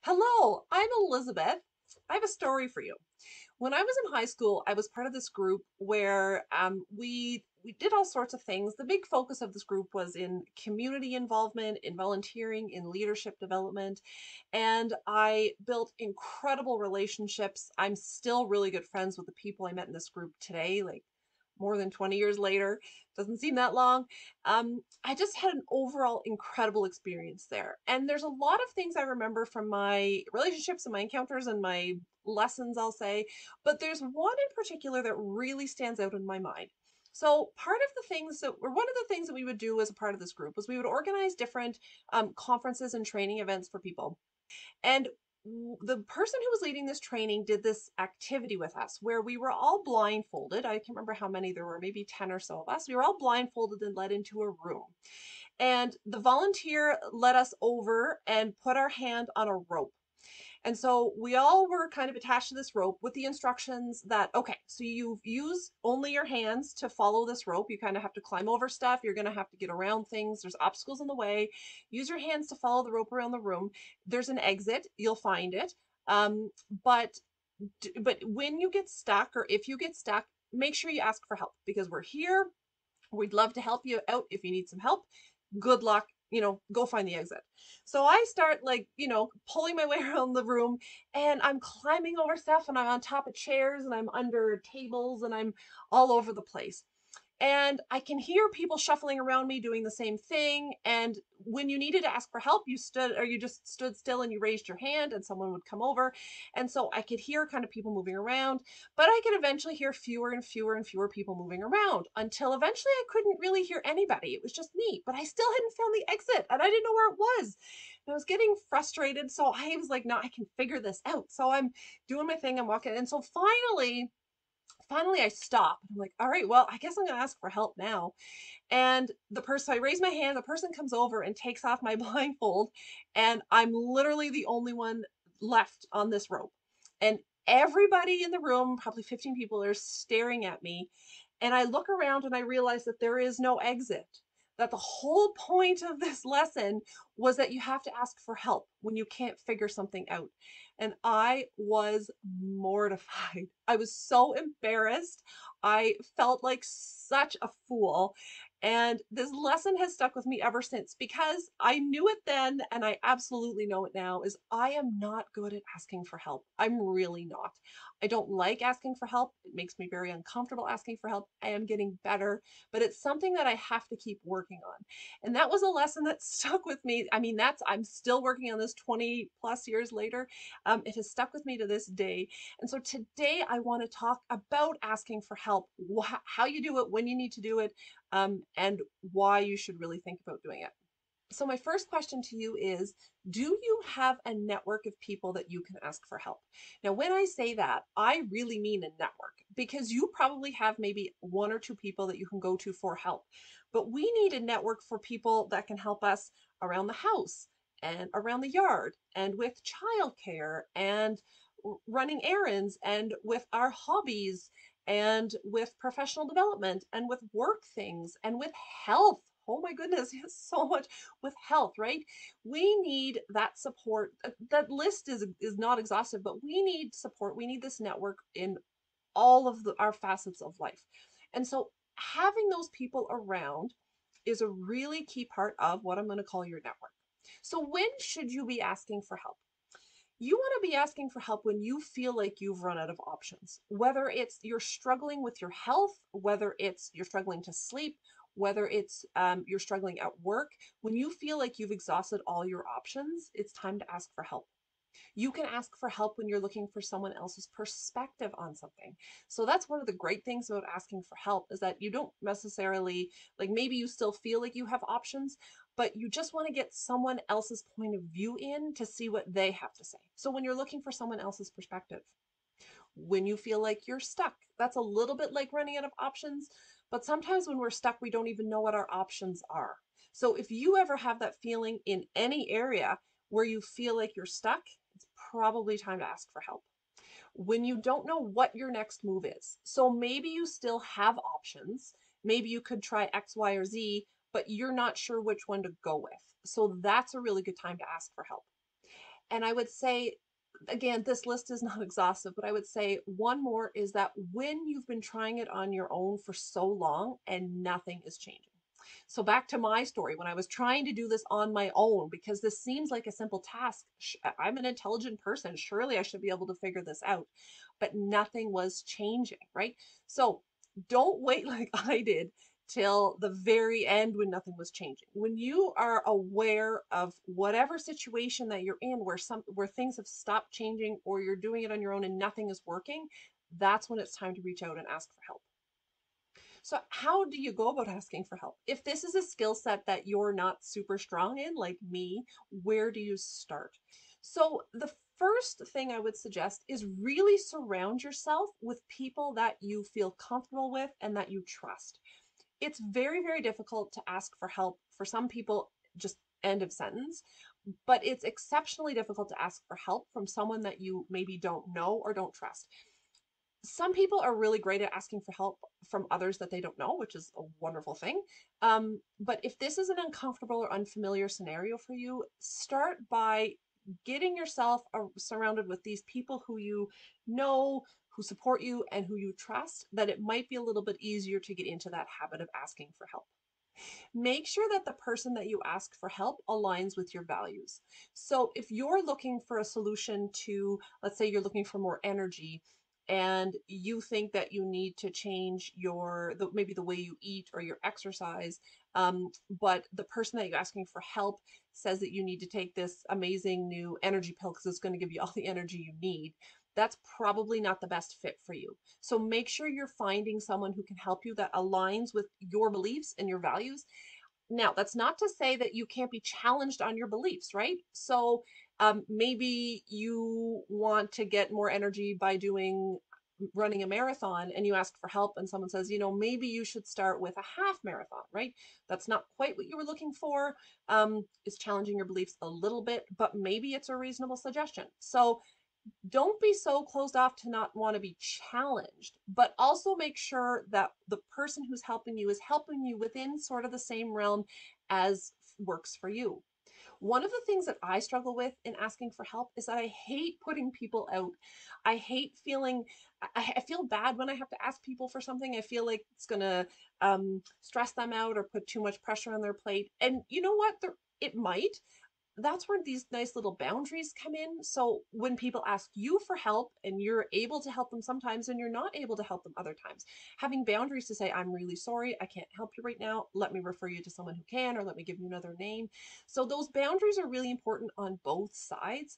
Hello, I'm Elizabeth. I have a story for you. When I was in high school, I was part of this group where we did all sorts of things. The big focus of this group was in community involvement, in volunteering, in leadership development, and I built incredible relationships. I'm still really good friends with the people I met in this group today, like more than 20 years later. Doesn't seem that long. I just had an overall incredible experience there. And there's a lot of things I remember from my relationships and my encounters and my lessons, I'll say, but there's one in particular that really stands out in my mind. So part of the things that, or one of the things that we would do as a part of this group was we would organize different conferences and training events for people. And the person who was leading this training did this activity with us where we were all blindfolded. I can't remember how many there were, maybe 10 or so of us. We were all blindfolded and led into a room. And the volunteer led us over and put our hand on a rope. And so we all were kind of attached to this rope with the instructions that, okay, so you use only your hands to follow this rope. You kind of have to climb over stuff. You're going to have to get around things. There's obstacles in the way. Use your hands to follow the rope around the room. There's an exit. You'll find it. Um, but but when you get stuck or if you get stuck, make sure you ask for help because we're here. We'd love to help you out if you need some help. Good luck, go find the exit. So I start like, pulling my way around the room and I'm climbing over stuff and I'm on top of chairs and I'm under tables and I'm all over the place. And I can hear people shuffling around me doing the same thing. And when you needed to ask for help, you stood or you just stood still and you raised your hand and someone would come over. And so I could hear kind of people moving around, but I could eventually hear fewer and fewer and fewer people moving around until eventually I couldn't really hear anybody. It was just me, but I still hadn't found the exit and I didn't know where it was. And I was getting frustrated. So I was like, no, I can figure this out. So I'm doing my thing. I'm walking. And so finally I stop. I'm like, all right, well, I guess I'm going to ask for help now. And I raise my hand, the person comes over and takes off my blindfold, and I'm literally the only one left on this rope. And everybody in the room, probably 15 people, are staring at me. And I look around and I realize that there is no exit. That the whole point of this lesson was that you have to ask for help when you can't figure something out. And I was mortified. I was so embarrassed. I felt like such a fool. And this lesson has stuck with me ever since because I knew it then and I absolutely know it now is I am not good at asking for help. I'm really not. I don't like asking for help. It makes me very uncomfortable asking for help. I am getting better, but it's something that I have to keep working on. And that was a lesson that stuck with me. I mean, I'm still working on this 20 plus years later. It has stuck with me to this day. And so today I want to talk about asking for help, how you do it, when you need to do it, and why you should really think about doing it. So, my first question to you is, do you have a network of people that you can ask for help? Now, when I say that, I really mean a network because you probably have maybe one or two people that you can go to for help. But we need a network for people that can help us around the house and around the yard and with childcare and running errands and with our hobbies and with professional development and with work things and with health. Oh my goodness, yes, so much with health, right? We need that support. That list is not exhaustive, but we need support. We need this network in all of our facets of life. And so having those people around is a really key part of what I'm going to call your network. So when should you be asking for help? You want to be asking for help when you feel like you've run out of options, whether it's you're struggling with your health, whether it's you're struggling to sleep, whether it's you're struggling at work. When you feel like you've exhausted all your options, it's time to ask for help. You can ask for help when you're looking for someone else's perspective on something. So that's one of the great things about asking for help is that you don't necessarily, like maybe you still feel like you have options, but you just want to get someone else's point of view in to see what they have to say. So when you're looking for someone else's perspective, when you feel like you're stuck, that's a little bit like running out of options, but sometimes when we're stuck, we don't even know what our options are. So if you ever have that feeling in any area where you feel like you're stuck, it's probably time to ask for help. When you don't know what your next move is, so maybe you still have options, maybe you could try X, Y, or Z, but you're not sure which one to go with. So that's a really good time to ask for help. And I would say, again, this list is not exhaustive, but I would say one more is that when you've been trying it on your own for so long and nothing is changing. So back to my story, when I was trying to do this on my own, because this seems like a simple task. I'm an intelligent person. Surely I should be able to figure this out, but nothing was changing, right? So don't wait like I did till the very end when nothing was changing. When you are aware of whatever situation that you're in where things have stopped changing or you're doing it on your own and nothing is working, that's when it's time to reach out and ask for help. So how do you go about asking for help? If this is a skill set that you're not super strong in, like me, where do you start? So the first thing I would suggest is really surround yourself with people that you feel comfortable with and that you trust. It's very, very difficult to ask for help for some people, just end of sentence, but it's exceptionally difficult to ask for help from someone that you maybe don't know or don't trust. Some people are really great at asking for help from others that they don't know, which is a wonderful thing. But if this is an uncomfortable or unfamiliar scenario for you, start by getting yourself surrounded with these people who you know, who support you, and who you trust, that it might be a little bit easier to get into that habit of asking for help. Make sure that the person that you ask for help aligns with your values. So if you're looking for a solution to, let's say you're looking for more energy and you think that you need to change maybe the way you eat or your exercise, but the person that you're asking for help says that you need to take this amazing new energy pill because it's going to give you all the energy you need, that's probably not the best fit for you. So make sure you're finding someone who can help you that aligns with your beliefs and your values. Now, that's not to say that you can't be challenged on your beliefs, right? So maybe you want to get more energy by running a marathon and you ask for help and someone says, maybe you should start with a half marathon, right? That's not quite what you were looking for. It's challenging your beliefs a little bit, but maybe it's a reasonable suggestion. So don't be so closed off to not want to be challenged, but also make sure that the person who's helping you is helping you within sort of the same realm as works for you. One of the things that I struggle with in asking for help is that I hate putting people out. I hate I feel bad when I have to ask people for something. I feel like it's going to stress them out or put too much pressure on their plate. And you know what? It might. That's where these nice little boundaries come in. So when people ask you for help and you're able to help them sometimes and you're not able to help them other times, having boundaries to say, I'm really sorry, I can't help you right now. Let me refer you to someone who can, or let me give you another name. So those boundaries are really important on both sides.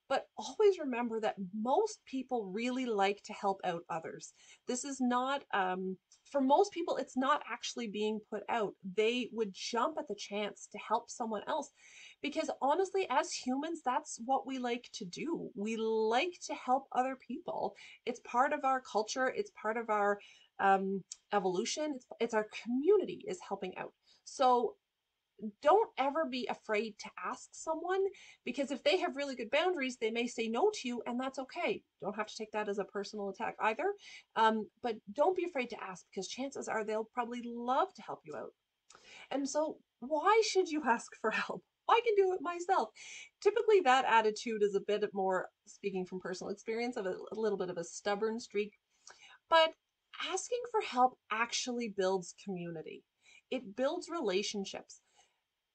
But always remember that most people really like to help out others. This is not, for most people, it's not actually being put out. They would jump at the chance to help someone else because honestly, as humans, that's what we like to do. We like to help other people. It's part of our culture, it's part of our evolution, it's our community is helping out. So don't ever be afraid to ask someone, because if they have really good boundaries, they may say no to you, and that's okay. Don't have to take that as a personal attack either. But don't be afraid to ask, because chances are they'll probably love to help you out. And so, why should you ask for help? I can do it myself. Typically, that attitude is a bit more, speaking from personal experience, of a little bit of a stubborn streak. But asking for help actually builds community, it builds relationships.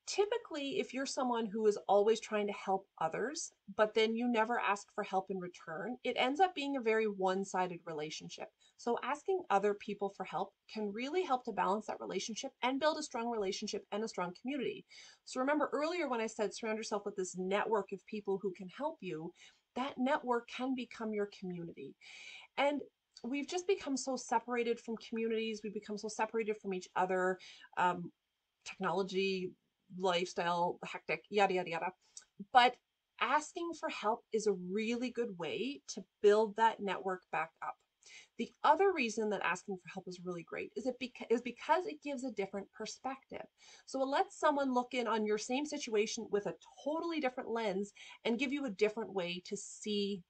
Typically, if you're someone who is always trying to help others, but then you never ask for help in return, it ends up being a very one-sided relationship. So asking other people for help can really help to balance that relationship and build a strong relationship and a strong community. So remember earlier when I said surround yourself with this network of people who can help you, that network can become your community. And we've just become so separated from communities. We've become so separated from each other. Um, Technology, lifestyle, hectic, yada, yada, yada. But asking for help is a really good way to build that network back up. The other reason that asking for help is really great is because it gives a different perspective. So it lets someone look in on your same situation with a totally different lens and give you a different way to see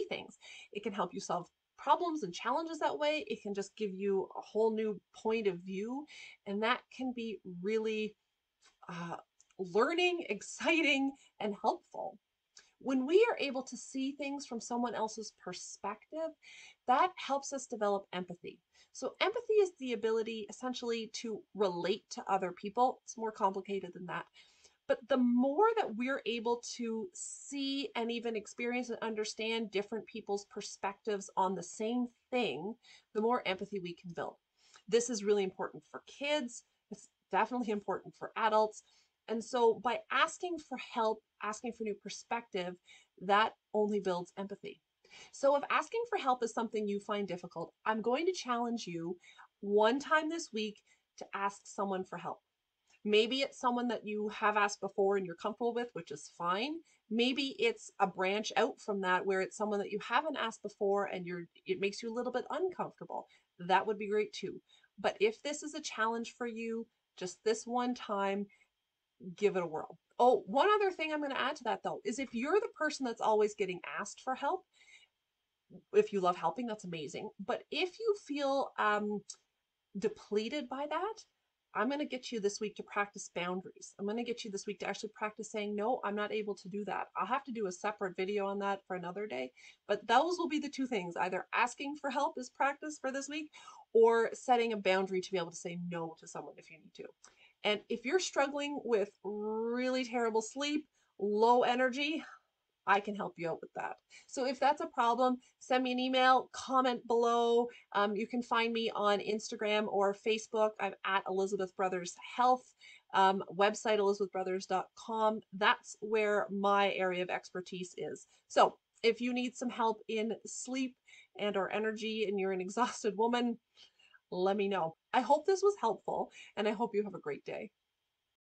things. It can help you solve problems and challenges that way. It can just give you a whole new point of view, and that can be really uh, learning, exciting, and helpful. When we are able to see things from someone else's perspective, that helps us develop empathy. So, empathy is the ability essentially to relate to other people. It's more complicated than that. But the more that we're able to see and even experience and understand different people's perspectives on the same thing, the more empathy we can build. This is really important for kids. It's definitely important for adults. And so by asking for help, asking for new perspective, that only builds empathy. So if asking for help is something you find difficult, I'm going to challenge you one time this week to ask someone for help. Maybe it's someone that you have asked before and you're comfortable with, which is fine. Maybe it's a branch out from that where it's someone that you haven't asked before and it makes you a little bit uncomfortable. That would be great too. But if this is a challenge for you, just this one time, give it a whirl. Oh, one other thing I'm going to add to that though is if you're the person that's always getting asked for help, if you love helping, that's amazing. But if you feel depleted by that, I'm going to get you this week to practice boundaries. I'm going to get you this week to actually practice saying, no, I'm not able to do that. I'll have to do a separate video on that for another day. But those will be the two things, either asking for help as practice for this week or setting a boundary to be able to say no to someone if you need to. And if you're struggling with really terrible sleep, low energy, I can help you out with that. So if that's a problem, send me an email, comment below. You can find me on Instagram or Facebook. I'm at Elizabeth Brothers Health, website elizabethbrothers.com. That's where my area of expertise is. So if you need some help in sleep and or energy and you're an exhausted woman, let me know. I hope this was helpful and I hope you have a great day.